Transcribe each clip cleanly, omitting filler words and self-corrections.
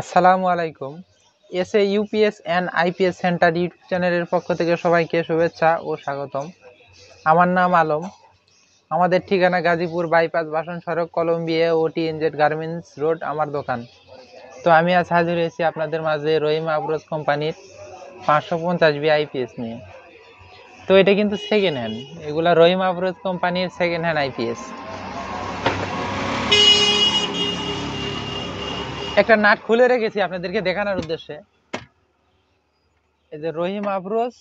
আসসালামু আলাইকুম। SA UPS and IPS centre YouTube চ্যানেলের পক্ষ থেকে সবাইকে শুভেচ্ছা ও স্বাগতম। আমার নাম আলম। আমাদের ঠিকানা গাজীপুর বাইপাস বাসন সড়ক কলম্বিয়া ও টিএনজেড গার্মেন্টস রোড আমার দোকান। তো আমি আজ হাজির হয়েছি আপনাদের মাঝে রহিমা আফরোজ কোম্পানির 550 আইপিএস নিয়ে। তো এটা কিন্তু সেকেন্ড হ্যান্ড, এগুলা রহিমা আফরোজ কোম্পানির সেকেন্ড হ্যান্ড আইপিএস। একটা নাট খুলে রেখেছি আপনাদেরকে দেখানোর উদ্দেশ্যে। এই যে রহিম আফরোজ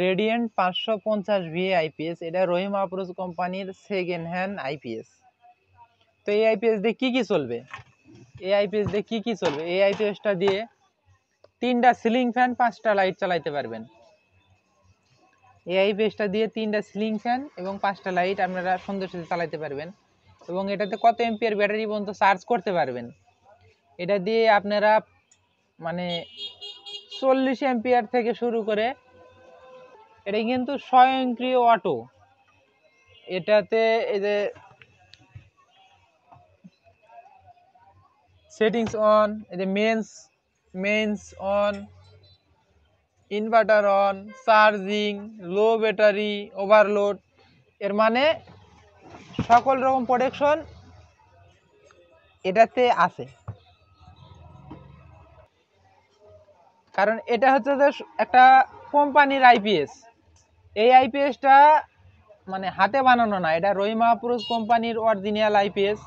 রেডিয়েন্ট 550 আইপিএস, এটা রহিম আফরোজ কোম্পানির সেকেন্ড হ্যান্ড আইপিএস। তো এই আইপিএস দিয়ে কি চলবে, এই আইপিএসটা দিয়ে 3টা সিলিং ফ্যান 5টা লাইট চালাইতে পারবেন। এই আইপিএসটা দিয়ে 3টা সিলিং ফ্যান এবং 5টা লাইট আপনারা সুন্দর সাথে চালাইতে পারবেন। এবং এটাতে কত এম্পিয়ার ব্যাটারি পর্যন্ত চার্জ করতে পারবেন, এটা দিয়ে আপনারা মানে 40 এম্পিয়ার থেকে শুরু করে, এটা কিন্তু স্বয়ংক্রিয় অটো। এটাতে এই যে সেটিংস অন, এই যে mains on, inverter on, charging, low battery, overload, এর মানে সকল রকম প্রোটেকশন এটাতে আছে। কারণ এটা হচ্ছে যে একটা কোম্পানির আইপিএস। এই আইপিএসটা মানে হাতে বানানো না, এটা রহিমা আফরোজ কোম্পানির অরিজিনাল আইপিএস।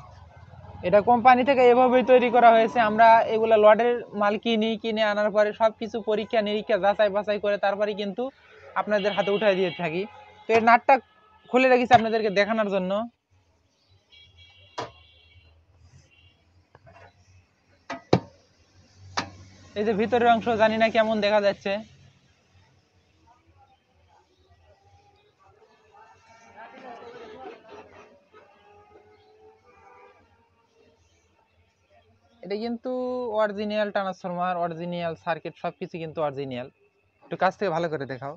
এটা কোম্পানি থেকে এভাবেই তৈরি করা হয়েছে। আমরা এগুলা লটের মাল কিনে আনার পরে সব কিছু পরীক্ষা নিরীক্ষা যাচাই বাছাই করে তারপরে কিন্তু আপনাদের হাতে উঠাই দিয়ে থাকি। তো এর নাটটা খুলে রেখেছি আপনাদেরকে দেখানোর জন্য। এই যে ভিতরের অংশ জানি না কেমন দেখা যাচ্ছে। এটা কিন্তু অরিজিনাল ট্রান্সফরমার, অরিজিনাল সার্কিট, সবকিছু কিন্তু অরিজিনাল। একটু কাছ থেকে ভালো করে দেখাও।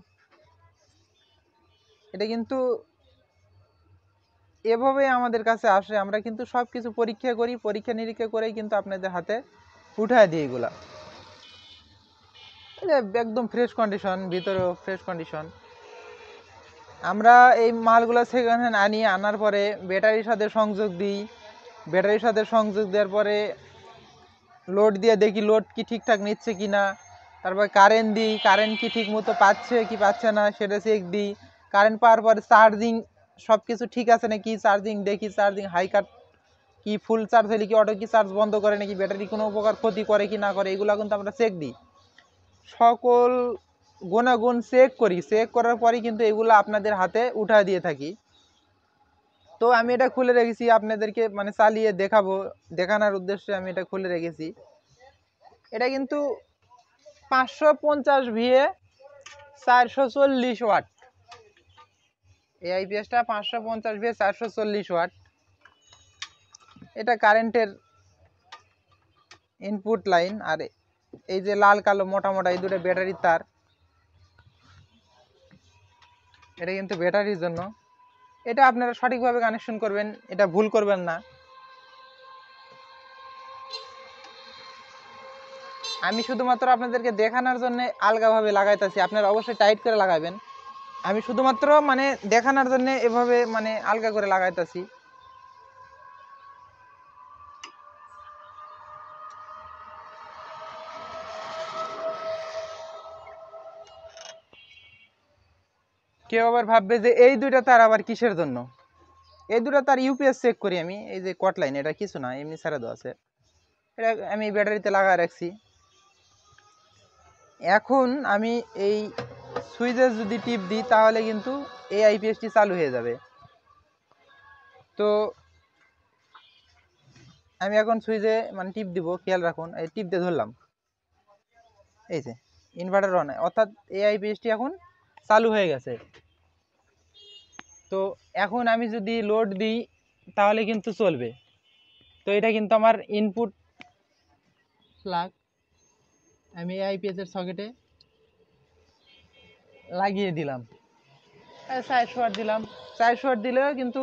এটা কিন্তু এভাবে আমাদের কাছে আসে, আমরা কিন্তু সবকিছু পরীক্ষা করি, পরীক্ষা নিরীক্ষা করেই কিন্তু আপনাদের হাতে উঠায় দিই এগুলা। একদম ফ্রেশ কন্ডিশন, ভিতরেও ফ্রেশ কন্ডিশন। আমরা এই মালগুলো সেকেন্ড হ্যান্ড আনার পরে ব্যাটারির সাথে সংযোগ দিই। ব্যাটারির সাথে সংযোগ দেওয়ার পরে লোড দিয়ে দেখি লোড কি ঠিকঠাক নিচ্ছে কি না। তারপর কারেন্ট দিই, কারেন্ট কি ঠিক মতো পাচ্ছে কি পাচ্ছে না সেটা চেক দিই। কারেন্ট পাওয়ার পরে চার্জিং সব কিছু ঠিক আছে নাকি চার্জিং দেখি, চার্জিং হাই কাট কি, ফুল চার্জ হলে কি অটো কি চার্জ বন্ধ করে নাকি, ব্যাটারি কোনো প্রকার ক্ষতি করে কি না করে, এগুলো কিন্তু আমরা চেক দিই। সকল গুণাগুণ চেক করি, চেক করার পরেই কিন্তু এগুলো আপনাদের হাতে উঠা দিয়ে থাকি। তো আমি এটা খুলে রেখেছি আপনাদেরকে মানে চালিয়ে দেখানোর উদ্দেশ্যে আমি এটা খুলে রেখেছি। এটা কিন্তু 550 ভিএ 440 ওয়াট। এই আইপিএসটা 550 ভিএ 440 ওয়াট। এটা কারেন্টের ইনপুট লাইন। আর এই যে লাল কালো মোটা মোটা এই দুটো ব্যাটারির তার, এটা কিন্তু ব্যাটারির জন্য। এটা আপনারা সঠিকভাবে কানেকশন করবেন, এটা ভুল করবেন না। আমি শুধুমাত্র আপনাদেরকে দেখানোর জন্য আলগাভাবে লাগাইতেছি, আপনারা অবশ্যই টাইট করে লাগাবেন। আমি শুধুমাত্র মানে দেখানোর জন্য এভাবে মানে আলগা করে লাগাইতেছি। কেউ আবার ভাববে যে এই দুইটা তার আবার কিসের জন্য। এই দুটো তার ইউপিএস চেক করি আমি। এই যে কট লাইন, এটা কিছু না, এমনি ছেড়ে দেওয়া আছে। এটা আমি ব্যাটারিতে লাগায় রাখছি। এখন আমি এই সুইচে যদি টিপ দিই তাহলে কিন্তু এই আইপিএসটি চালু হয়ে যাবে। তো আমি এখন সুইচে মানে টিপ দিব, খেয়াল রাখুন। এই টিপ দিয়ে ধরলাম, এই যে ইনভার্টার অন, অর্থাৎ এই আইপিএসটি এখন চালু হয়ে গেছে। তো এখন আমি যদি লোড দিই তাহলে কিন্তু চলবে। তো এটা কিন্তু আমার ইনপুট প্লাগ, আমি আইপিএস এর সকেটে লাগিয়ে দিলাম। 400 ওয়াট দিলাম। 400 ওয়াট দিলেও কিন্তু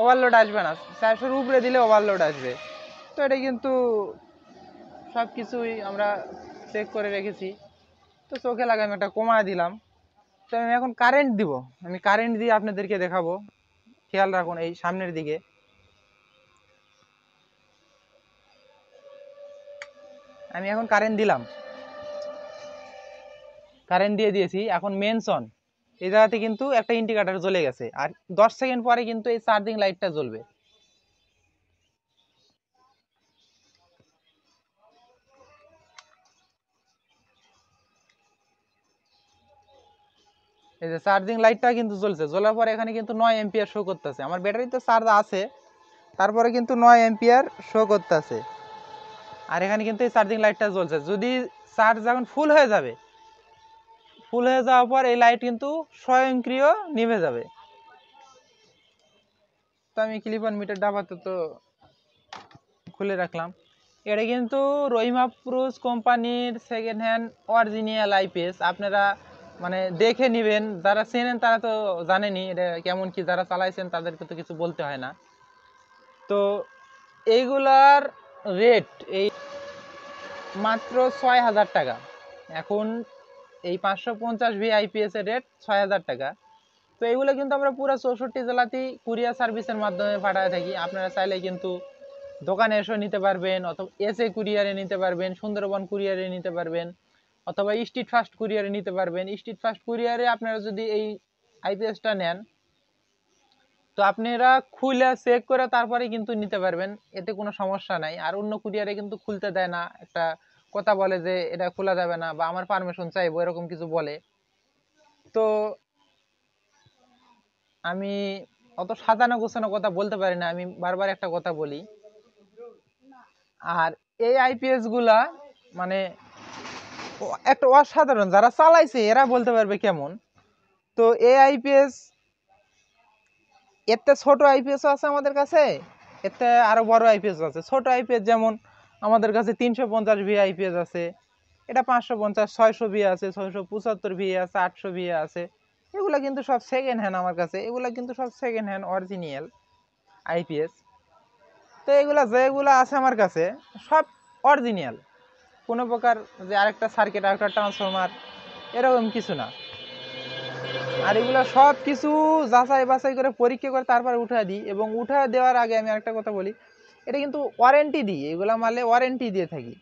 ওভারলোড আসবে না, 400-র উপরে দিলে ওভারলোড আসবে। তো এটা কিন্তু সব কিছুই আমরা চেক করে রেখেছি। তো চোখে লাগে আমি একটা কমায় দিলাম। তো আমি এখন কারেন্ট দিব, আমি কারেন্ট দিয়ে আপনাদেরকে দেখাবো। খেয়াল রাখুন এই সামনের দিকে, আমি এখন কারেন্ট দিলাম, কারেন্ট দিয়ে দিয়েছি। এখন মেনশন এই জায়গাতে কিন্তু একটা ইন্ডিকেটর জ্বলে গেছে, আর 10 সেকেন্ড পরে কিন্তু এই চার্জিং লাইটটা জ্বলবে। এই যে চার্জিং লাইটটা কিন্তু জ্বলছে, জ্বলার পরে এখানে কিন্তু 9 এম্পিয়ার শো করতেছে। আমার ব্যাটারিতে চার্জ আছে, তারপরে কিন্তু 9 এম্পিয়ার শো করতেছে। আর এখানে কিন্তু এই চার্জিং লাইটটা জ্বলছে। যদি চার্জ যখন ফুল হয়ে যাবে, ফুল হয়ে যাওয়ার পর এই লাইট কিন্তু স্বয়ংক্রিয় নিভে যাবে। তো আমি ক্লিপ অন মিটার আপাতত খুলে রাখলাম। এটা কিন্তু রহিমা প্রুস কোম্পানির সেকেন্ড হ্যান্ড অরিজিনাল আইপিএস। আপনারা মানে দেখে নেবেন, যারা চেনেন তারা তো জানেনই এটা কেমন কি, যারা চালাইছেন তাদেরকে তো কিছু বলতে হয় না। তো এইগুলার রেট এই মাত্র 6,000 টাকা। এখন এই 550 ভি আইপিএস এর রেট 6,000 টাকা। তো এগুলো কিন্তু আমরা পুরো 64 জেলাতেই কুরিয়ার সার্ভিসের মাধ্যমে পাঠায় থাকি। আপনারা চাইলে কিন্তু দোকানে এসে নিতে পারবেন, অথবা এসএ কুরিয়ারে নিতে পারবেন, সুন্দরবন কুরিয়ারে নিতে পারবেন, অথবা স্ট্রিট ফাস্ট কুরিয়ারে নিতে পারবেন। স্ট্রিট ফাস্ট কুরিয়ারে আপনারা যদি এই আইপিএসটা নেন, তো আপনারা খুলে চেক করে তারপরে কিন্তু নিতে পারবেন, এতে কোনো সমস্যা নাই। আর অন্য কুরিয়ারে কিন্তু খুলতে দেয় না, একটা কথা বলে যে এটা খোলা যাবে না, বা আমার পারমিশন চাইবো, এরকম কিছু বলে। তো আমি অত সাজানো গোছানো কথা বলতে পারি না, আমি বারবার একটা কথা বলি। আর এই আইপিএস গুলা মানে একটা অসাধারণ, যারা চালাইছে এরা বলতে পারবে কেমন। তো এই আইপিএস, এতে ছোট আইপিএস আছে আমাদের কাছে, এতে আরো বড় আইপিএস আছে। ছোট আইপিএস যেমন আমাদের কাছে 350 ভি আইপিএস আছে, এটা 550 600 ভি আছে, 675 ভি আছে, 800 ভি আছে। এগুলা কিন্তু সব সেকেন্ড হ্যান্ড আমার কাছে, এগুলা কিন্তু সব সেকেন্ড হ্যান্ড অরিজিনাল আইপিএস। তো এগুলা যেগুলো আছে আমার কাছে সব অরিজিনাল, কোনো প্রকার যে আরেকটা সার্কিট আরেকটা ট্রান্সফরমার এরকম কিছু না। আর এগুলো সব কিছু যাচাই বাছাই করে পরীক্ষা করে তারপর উঠায় দিই। এবং উঠায় দেওয়ার আগে আমি আরেকটা কথা বলি, এটা কিন্তু ওয়ারেন্টি দিই, এগুলা মালে ওয়ারেন্টি দিয়ে থাকি।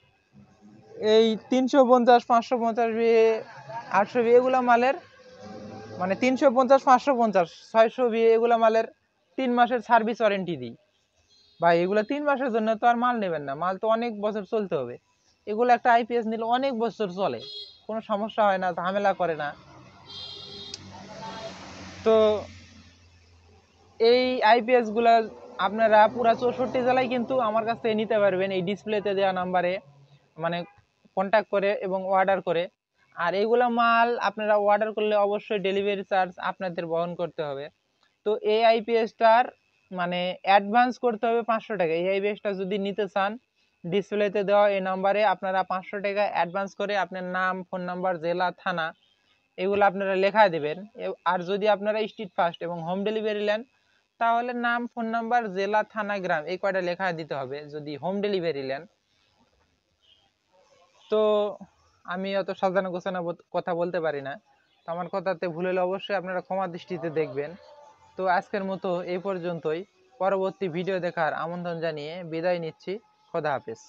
এই 350 550 ভি 800 ভি এগুলা মালের মানে 350 550 600 ভি এগুলা মালের 3 মাসের সার্ভিস ওয়ারেন্টি দিই। ভাই এগুলো 3 মাসের জন্য তো আর মাল নেবেন না, মাল তো অনেক বছর চলতে হবে। এগুলো একটা আইপিএস নিলে অনেক বছর চলে, কোনো সমস্যা হয় না, ঝামেলা করে না। তো এই আইপিএস গুলা আপনারা পুরা 64 জেলায় কিন্তু আমার কাছ থেকে নিতে পারবেন, এই ডিসপ্লেতে দেওয়া নাম্বারে মানে কন্ট্যাক্ট করে এবং অর্ডার করে। আর এইগুলা মাল আপনারা অর্ডার করলে অবশ্যই ডেলিভারি চার্জ আপনাদের বহন করতে হবে। তো এই আইপিএসটার মানে অ্যাডভান্স করতে হবে 500 টাকা। এই আইপিএসটা যদি নিতে চান, ডিসপ্লেতে দেওয়া এই নাম্বারে আপনারা 500 টাকা অ্যাডভান্স করে আপনার নাম, ফোন নাম্বার, জেলা, থানা এগুলো আপনারা লেখা দেবেন। আর যদি আপনারা স্ট্রিট ফাস্ট এবং হোম ডেলিভারি নেন, তাহলে নাম, ফোন নাম্বার, জেলা, থানা, গ্রাম এই কয়টা লেখা দিতে হবে যদি হোম ডেলিভারি নেন। তো আমি অত সাজানো গোছানো কথা বলতে পারি না, তো আমার কথাতে ভুল হলে অবশ্যই আপনারা ক্ষমা দৃষ্টিতে দেখবেন। তো আজকের মতো এই পর্যন্তই, পরবর্তী ভিডিও দেখার আমন্ত্রণ জানিয়ে বিদায় নিচ্ছি। খোদা হাফেজ।